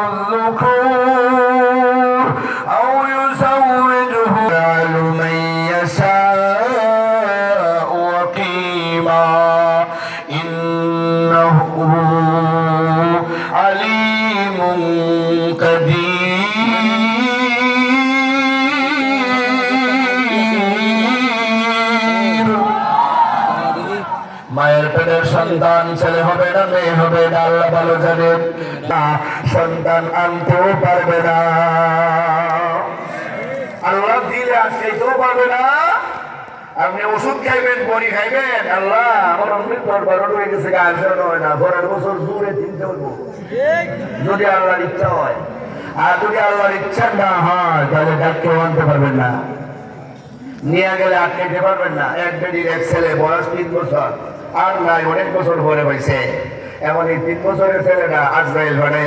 الذكور أو يزوجه يجعل من يشاء وقيما إنه عليم قدير মায়ের পেটের সন্তান ছেলে হবে না মেয়ে হবে না আল্লাহ ভালো জানেন না সন্তান আনতেও পারবে না আল্লাহ দিলে আসতেও পারবে না আপনি ওষুধ খাইবেন বড়ি খাইবেন আল্লাহ আমার অমৃত দরবার হয়ে গেছে গাছের নয় না পরের বছর জোরে চিনতে হইব যদি আল্লাহর ইচ্ছা হয় আর যদি আল্লাহর ইচ্ছা না হয় তাহলে ডাক্তার আনতে পারবেন না নিয়ে গেলে আটকাইতে পারবেন না এক বেডির এক ছেলে বয়স 3 বছর আর নাই অনেক বছর পরে হয়েছে এমন এই 3 বছরের ছেলেটা আজরাইল বানাই